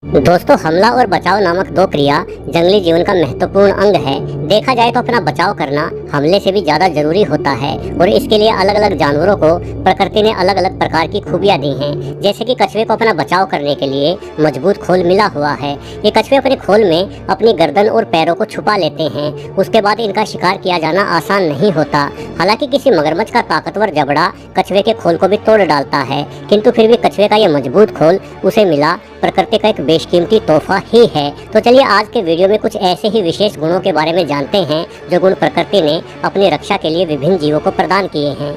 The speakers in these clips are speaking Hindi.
दोस्तों, हमला और बचाव नामक दो क्रिया जंगली जीवन का महत्वपूर्ण अंग है। देखा जाए तो अपना बचाव करना हमले से भी ज्यादा जरूरी होता है और इसके लिए अलग अलग जानवरों को प्रकृति ने अलग अलग प्रकार की खूबियां दी हैं। जैसे कि कछुए को अपना बचाव करने के लिए मजबूत खोल मिला हुआ है। ये कछुए अपने खोल में अपनी गर्दन और पैरों को छुपा लेते हैं। उसके बाद इनका शिकार किया जाना आसान नहीं होता। हालांकि किसी मगरमच्छ का ताकतवर जबड़ा कछुए के खोल को भी तोड़ डालता है, किंतु फिर भी कछुए का ये मजबूत खोल उसे मिला प्रकृति का एक बेशकीमती तोहफा ही है। तो चलिए आज के वीडियो में कुछ ऐसे ही विशेष गुणों के बारे में जानते हैं जो गुण प्रकृति ने अपनी रक्षा के लिए विभिन्न जीवों को प्रदान किए हैं।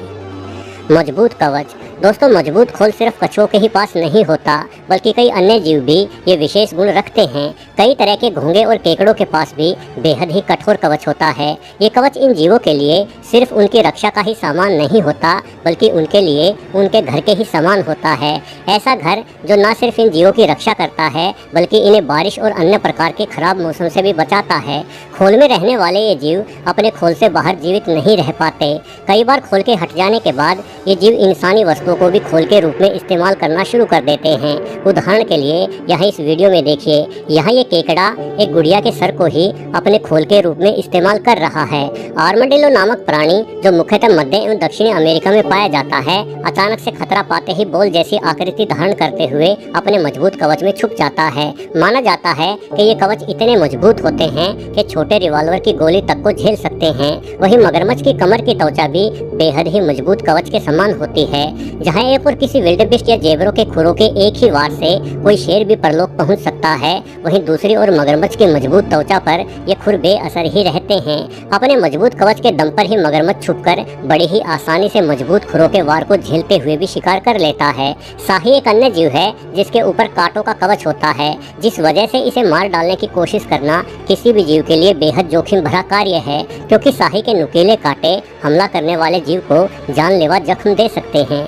मजबूत कवच। दोस्तों, मजबूत खोल सिर्फ कछुओं के ही पास नहीं होता, बल्कि कई अन्य जीव भी ये विशेष गुण रखते हैं। कई तरह के घोंगे और केकड़ों के पास भी बेहद ही कठोर कवच होता है। ये कवच इन जीवों के लिए सिर्फ उनकी रक्षा का ही सामान नहीं होता, बल्कि उनके लिए उनके घर के ही समान होता है। ऐसा घर जो न सिर्फ इन जीवों की रक्षा करता है, बल्कि इन्हें बारिश और अन्य प्रकार के खराब मौसम से भी बचाता है। खोल में रहने वाले ये जीव अपने खोल से बाहर जीवित नहीं रह पाते। कई बार खोल के हट जाने के बाद ये जीव इंसानी वस्तुओं को भी खोल के रूप में इस्तेमाल करना शुरू कर देते हैं। उदाहरण के लिए यहाँ इस वीडियो में देखिए, यहाँ ये केकड़ा एक गुड़िया के सर को ही अपने खोल के रूप में इस्तेमाल कर रहा है। आर्माडिलो नामक प्राणी, जो मुख्यतः मध्य एवं दक्षिणी अमेरिका में पाया जाता है, अचानक से खतरा पाते ही बॉल जैसी आकृति धारण करते हुए अपने मजबूत कवच में छुप जाता है। माना जाता है कि ये कवच इतने मजबूत होते हैं कि छोटे रिवॉल्वर की गोली तक को झेल सकते हैं। वहीं मगरमच्छ की कमर की त्वचा भी बेहद ही मजबूत कवच के समान होती है। जहां एक और किसी विल्डेबेस्ट या जेबरों के खुरों के एक ही वार से कोई शेर भी परलोक पहुंच सकता है, वहीं दूसरी ओर मगरमच्छ की मजबूत त्वचा पर ये खुर बेअसर ही रहते हैं। अपने मजबूत कवच के दम पर ही मगरमच्छ छुपकर बड़ी ही आसानी से मजबूत खुरों के वार को झेलते हुए भी शिकार कर लेता है। शाही एक अन्य जीव है जिसके ऊपर कांटों का कवच होता है, जिस वजह से इसे मार डालने की कोशिश करना किसी भी जीव के लिए बेहद जोखिम भरा कार्य है, क्योंकि शाही के नुकीले कांटे हमला करने वाले जीव को जानलेवा जख्म दे सकते हैं।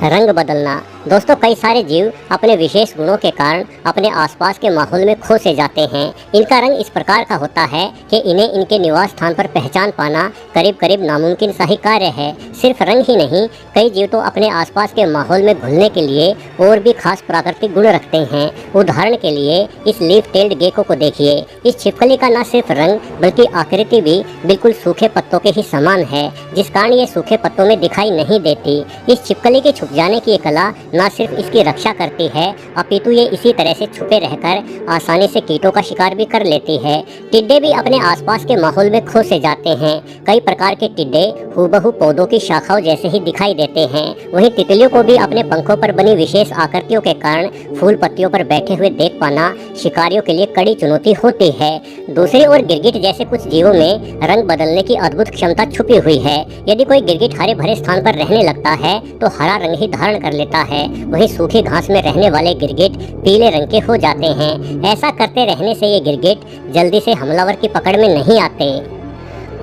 रंग बदलना। दोस्तों, कई सारे जीव अपने विशेष गुणों के कारण अपने आसपास के माहौल में खो से जाते हैं। इनका रंग इस प्रकार का होता है कि इन्हें इनके निवास स्थान पर पहचान पाना करीब करीब नामुमकिन सा ही कार्य है। सिर्फ रंग ही नहीं, कई जीव तो अपने आसपास के माहौल में घुलने के लिए और भी खास प्राकृतिक गुण रखते हैं। उदाहरण के लिए इस लीफ टेल्ड गेको को देखिए। इस छिपकली का न सिर्फ रंग बल्कि आकृति भी बिल्कुल सूखे पत्तों के ही समान है, जिस कारण ये सूखे पत्तों में दिखाई नहीं देती। इस छिपकली के छुप जाने की ये कला न सिर्फ इसकी रक्षा करती है, अपितु ये इसी तरह से छुपे रहकर आसानी से कीटों का शिकार भी कर लेती है। टिड्डे भी अपने आसपास के माहौल में खो से जाते हैं। कई प्रकार के टिड्डे हूबहू पौधों की शाखाओं जैसे ही दिखाई देते हैं। वहीं तितलियों को भी अपने पंखों पर बनी विशेष आकृतियों के कारण फूल पत्तियों पर बैठे हुए देख पाना शिकारियों के लिए कड़ी चुनौती होती है। दूसरी ओर गिरगिट जैसे कुछ जीवों में रंग बदलने की अद्भुत क्षमता छुपी हुई है। यदि कोई गिरगिट हरे भरे स्थान पर रहने लगता है तो हरा रंग ही धारण कर लेता है, वहीं सूखी घास में रहने वाले गिरगिट पीले रंग के हो जाते हैं। ऐसा करते रहने से ये गिरगिट जल्दी से हमलावर की पकड़ में नहीं आते।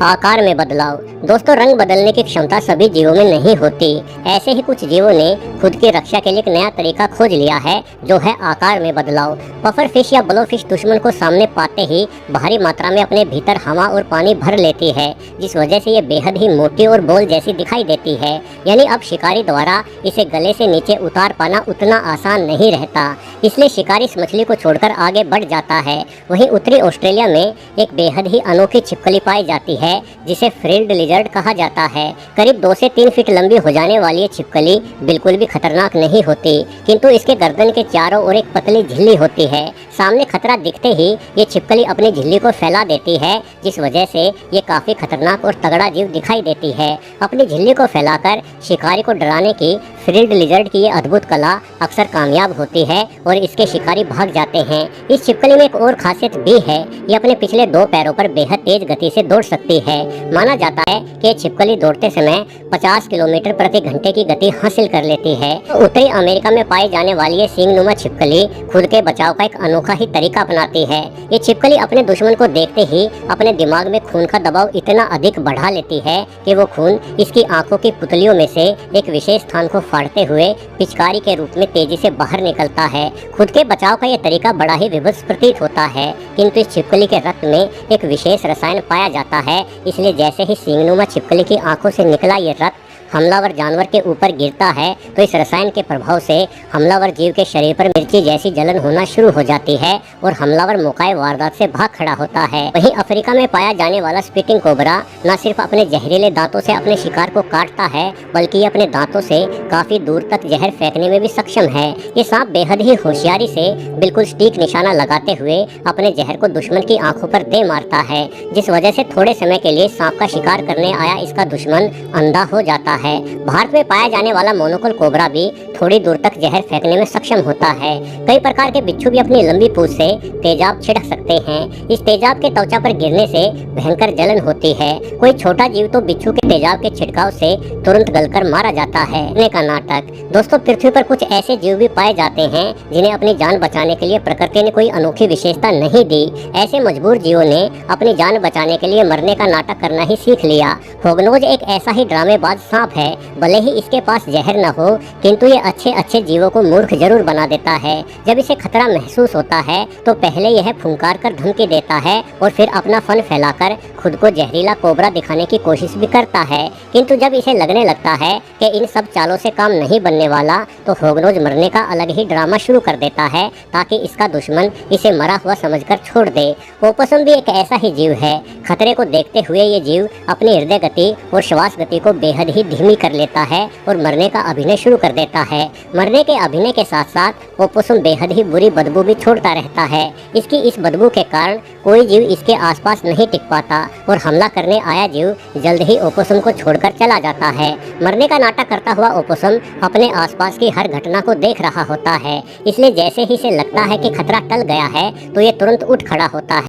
आकार में बदलाव। दोस्तों, रंग बदलने की क्षमता सभी जीवों में नहीं होती। ऐसे ही कुछ जीवों ने खुद की रक्षा के लिए एक नया तरीका खोज लिया है, जो है आकार में बदलाव। पफर फिश या ब्लोफिश दुश्मन को सामने पाते ही भारी मात्रा में अपने भीतर हवा और पानी भर लेती है, जिस वजह से ये बेहद ही मोटी और बॉल जैसी दिखाई देती है। यानी अब शिकारी द्वारा इसे गले से नीचे उतार पाना उतना आसान नहीं रहता, इसलिए शिकारी इस मछली को छोड़कर आगे बढ़ जाता है। वहीं उत्तरी ऑस्ट्रेलिया में एक बेहद ही अनोखी छिपकली पाई जाती है, जिसे फ्रिल्ड लिजर्ड कहा जाता है। करीब 2 से 3 फीट लंबी हो जाने वाली ये छिपकली बिल्कुल भी खतरनाक नहीं होती, किंतु इसके गर्दन के चारों ओर एक पतली झिल्ली होती है। सामने खतरा दिखते ही ये छिपकली अपनी झिल्ली को फैला देती है, जिस वजह से ये काफी खतरनाक और तगड़ा जीव दिखाई देती है। अपनी झिल्ली को फैलाकर शिकारी को डराने की फ्रिल्ड लिजर्ड की ये अद्भुत कला अक्सर कामयाब होती है और इसके शिकारी भाग जाते हैं। इस छिपकली में एक और खासियत भी है, ये अपने पिछले 2 पैरों पर बेहद तेज गति से दौड़ सकती है। माना जाता है कि छिपकली दौड़ते समय 50 किलोमीटर प्रति घंटे की गति हासिल कर लेती है। उत्तरी अमेरिका में पाई जाने वाली ये सींगनुमा छिपकली खुद के बचाव का एक अनोखा ही तरीका अपनाती है। ये छिपकली अपने दुश्मन को देखते ही अपने दिमाग में खून का दबाव इतना अधिक बढ़ा लेती है कि वो खून इसकी आंखों की पुतलियों में से एक विशेष स्थान को फाड़ते हुए पिचकारी के रूप में तेजी से बाहर निकलता है। खुद के बचाव का ये तरीका बड़ा ही विभत्स प्रतीत होता है, किंतु इस छिपकली के रक्त में एक विशेष रसायन पाया जाता है, इसलिए जैसे ही सींगनुमा छिपकली की आंखों से निकला ये रक्त हमलावर जानवर के ऊपर गिरता है तो इस रसायन के प्रभाव से हमलावर जीव के शरीर पर मिर्ची जैसी जलन होना शुरू हो जाती है और हमलावर मौके वारदात से भाग खड़ा होता है। वहीं अफ्रीका में पाया जाने वाला स्पीकिंग कोबरा न सिर्फ अपने जहरीले दांतों से अपने शिकार को काटता है, बल्कि अपने दांतों से काफी दूर तक जहर फेंकने में भी सक्षम है। ये सांप बेहद ही होशियारी से बिल्कुल सटीक निशाना लगाते हुए अपने जहर को दुश्मन की आंखों पर दे मारता है, जिस वजह से थोड़े समय के लिए सांप का शिकार करने आया इसका दुश्मन अंधा हो जाता है। भारत में पाया जाने वाला मोनोकोल कोबरा भी थोड़ी दूर तक जहर फेंकने में सक्षम होता है। कई प्रकार के बिच्छू भी अपनी लंबी पूंछ से तेजाब छिड़क सकते हैं। इस तेजाब के त्वचा पर गिरने से भयंकर जलन होती है। कोई छोटा जीव तो बिच्छू के तेजाब के छिड़काव से तुरंत गलकर मारा जाता है। मरने का नाटक। दोस्तों, पृथ्वी पर कुछ ऐसे जीव भी पाए जाते हैं जिन्हें अपनी जान बचाने के लिए प्रकृति ने कोई अनोखी विशेषता नहीं दी। ऐसे मजबूर जीवों ने अपनी जान बचाने के लिए मरने का नाटक करना ही सीख लिया। होगनोज एक ऐसा ही ड्रामेबाज सांप है। भले ही इसके पास जहर न हो, किंतु ये अच्छे अच्छे जीवों को मूर्ख जरूर बना देता है। जब इसे खतरा महसूस होता है तो पहले यह फुंकार कर धमकी देता है और फिर अपना फन फैलाकर खुद को जहरीला कोबरा दिखाने की कोशिश भी करता है। किंतु जब इसे लगने लगता है कि इन सब चालों से काम नहीं बनने वाला, तो होगनोज मरने का अलग ही ड्रामा शुरू कर देता है ताकि इसका दुश्मन इसे मरा हुआ समझकर छोड़ दे। ओपोसम भी एक ऐसा ही जीव है। खतरे को देखते हुए ये जीव अपनी हृदय गति और श्वास गति को बेहद ही धीमी कर लेता है और मरने का अभिनय शुरू कर देता है। मरने के अभिनय के साथ साथ ओपोसम बेहद ही बुरी बदबू भी छोड़ता रहता है। इसकी इस बदबू के कारण कोई जीव इसके आसपास नहीं टिक पाता और हमला करने आया जीव जल्द ही ओपोसम को छोड़कर चला जाता है। मरने का नाटक करता हुआ ओपोसम अपने आसपास की हर घटना को देख रहा होता है, इसलिए जैसे ही इसे लगता है कि खतरा टल गया है तो ये तुरंत उठ खड़ा होता है।